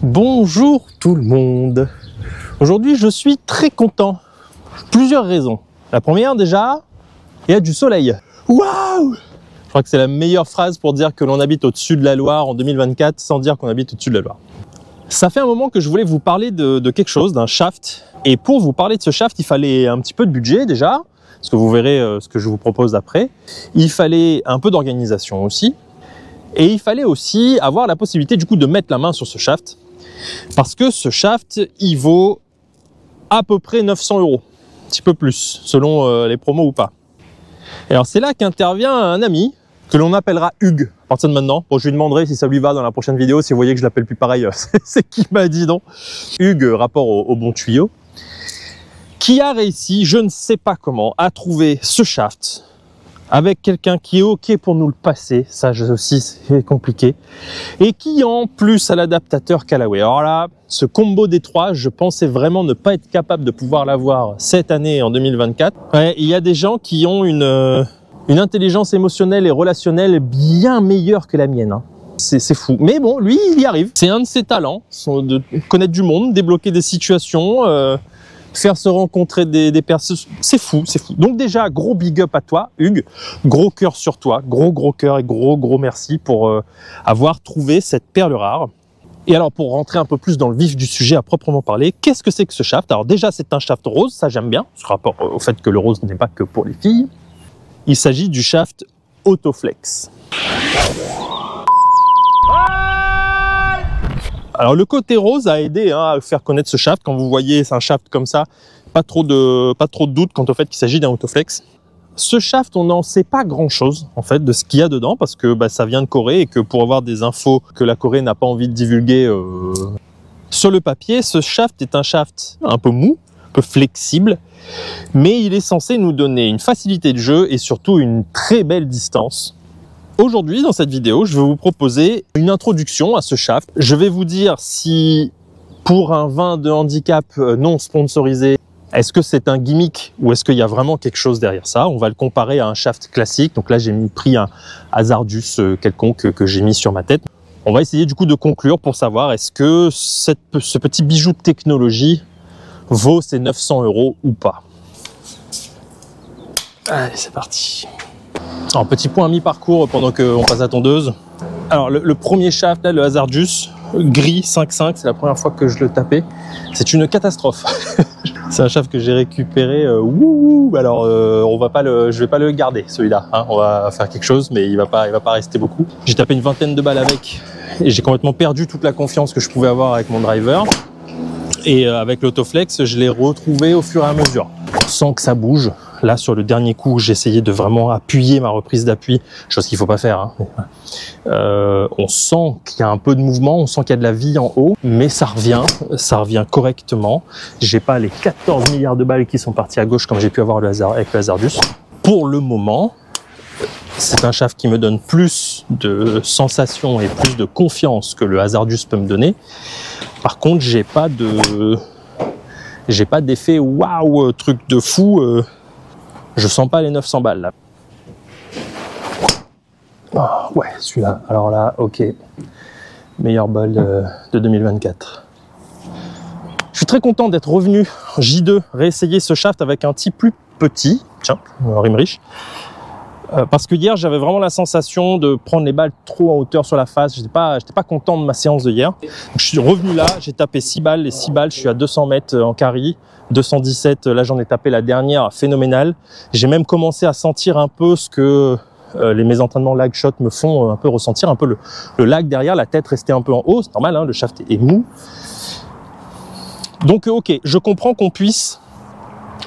Bonjour tout le monde. Aujourd'hui je suis très content. Plusieurs raisons. La première déjà, il y a du soleil. Waouh! Je crois que c'est la meilleure phrase pour dire que l'on habite au-dessus de la Loire en 2024 sans dire qu'on habite au-dessus de la Loire. Ça fait un moment que je voulais vous parler de quelque chose, d'un shaft. Et pour vous parler de ce shaft, il fallait un petit peu de budget déjà, parce que vous verrez ce que je vous propose après. Il fallait un peu d'organisation aussi. Et il fallait aussi avoir la possibilité du coup de mettre la main sur ce shaft. Parce que ce shaft, il vaut à peu près 900 €. Un petit peu plus, selon les promos ou pas. Et alors c'est là qu'intervient un ami, que l'on appellera Hugues, à partir de maintenant. Bon, je lui demanderai si ça lui va dans la prochaine vidéo, si vous voyez que je l'appelle plus pareil, c'est qui m'a dit non. Hugues, rapport au bon tuyau, qui a réussi, je ne sais pas comment, à trouver ce shaft, avec quelqu'un qui est OK pour nous le passer, ça aussi c'est compliqué, et qui en plus a l'adaptateur Callaway. Alors là, ce combo des trois, je pensais vraiment ne pas être capable de pouvoir l'avoir cette année en 2024. Ouais, il y a des gens qui ont une intelligence émotionnelle et relationnelle bien meilleure que la mienne. Hein. C'est fou. Mais bon, lui, il y arrive. C'est un de ses talents, de connaître du monde, débloquer des situations, faire se rencontrer des personnes, c'est fou, c'est fou. Donc déjà, gros big up à toi, Hugues, gros cœur sur toi, gros cœur et gros merci pour avoir trouvé cette perle rare. Et alors, pour rentrer un peu plus dans le vif du sujet à proprement parler, qu'est-ce que c'est que ce shaft? Alors déjà, c'est un shaft rose, ça j'aime bien, ce rapport au fait que le rose n'est pas que pour les filles. Il s'agit du shaft Autoflex. Alors le côté rose a aidé à faire connaître ce shaft. Quand vous voyez un shaft comme ça, pas trop de doute quant au fait qu'il s'agit d'un Autoflex. Ce shaft, on n'en sait pas grand chose en fait de ce qu'il y a dedans parce que ça vient de Corée et que pour avoir des infos que la Corée n'a pas envie de divulguer sur le papier, ce shaft est un shaft un peu mou, un peu flexible, mais il est censé nous donner une facilité de jeu et surtout une très belle distance. Aujourd'hui, dans cette vidéo, je vais vous proposer une introduction à ce shaft. Je vais vous dire si, pour un vin de handicap non sponsorisé, est-ce que c'est un gimmick ou est-ce qu'il y a vraiment quelque chose derrière ça? On va le comparer à un shaft classique. Donc là, j'ai pris un Hazardus quelconque que j'ai mis sur ma tête. On va essayer du coup de conclure pour savoir est-ce que ce petit bijou de technologie vaut ses 900 € ou pas. Allez, c'est parti. Alors, petit point à mi-parcours pendant qu'on passe la tondeuse. Alors, le premier shaft, là, le Hazardus, gris 5.5, c'est la première fois que je le tapais. C'est une catastrophe. C'est un shaft que j'ai récupéré. Alors, je vais pas le garder, celui-là. Hein. On va faire quelque chose, mais il va pas rester beaucoup. J'ai tapé une vingtaine de balles avec et j'ai complètement perdu toute la confiance que je pouvais avoir avec mon driver. Et avec l'Autoflex, je l'ai retrouvé au fur et à mesure, sans que ça bouge. Là, sur le dernier coup, j'ai essayé de vraiment appuyer ma reprise d'appui, chose qu'il faut pas faire. Hein. On sent qu'il y a un peu de mouvement, on sent qu'il y a de la vie en haut, mais ça revient correctement. J'ai pas les 14 milliards de balles qui sont parties à gauche comme j'ai pu avoir avec le Hazardus. Pour le moment, c'est un shaft qui me donne plus de sensations et plus de confiance que le Hazardus peut me donner. Par contre, j'ai pas d'effet waouh, truc de fou. Je sens pas les 900 balles là. Oh, ouais, celui-là. Alors là, ok. Meilleur bol de 2024. Je suis très content d'être revenu J2, réessayer ce shaft avec un petit plus petit. Tiens, Rimrich. Parce que hier, j'avais vraiment la sensation de prendre les balles trop en hauteur sur la face. J'étais pas content de ma séance de hier. Donc, je suis revenu là, j'ai tapé 6 balles. Les 6 balles, je suis à 200 mètres en carry. 217, là j'en ai tapé la dernière, phénoménale. J'ai même commencé à sentir un peu ce que mes entraînements lag shot me font un peu ressentir, un peu le lag derrière, la tête restée un peu en haut, c'est normal, hein, le shaft est mou. Donc ok, je comprends qu'on puisse,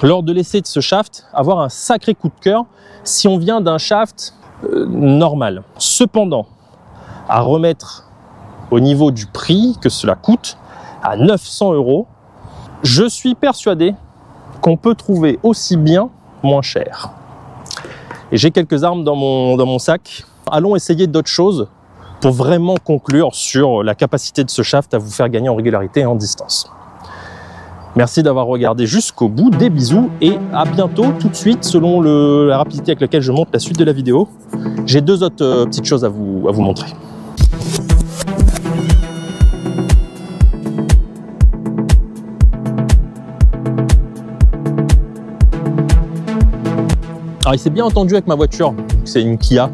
lors de l'essai de ce shaft, avoir un sacré coup de cœur si on vient d'un shaft normal. Cependant, à remettre au niveau du prix que cela coûte, à 900 €, je suis persuadé qu'on peut trouver aussi bien moins cher. Et j'ai quelques armes dans mon sac. Allons essayer d'autres choses pour vraiment conclure sur la capacité de ce shaft à vous faire gagner en régularité et en distance. Merci d'avoir regardé jusqu'au bout, des bisous et à bientôt tout de suite selon la rapidité avec laquelle je monte la suite de la vidéo. J'ai deux autres petites choses à vous montrer. Alors il s'est bien entendu avec ma voiture, c'est une Kia.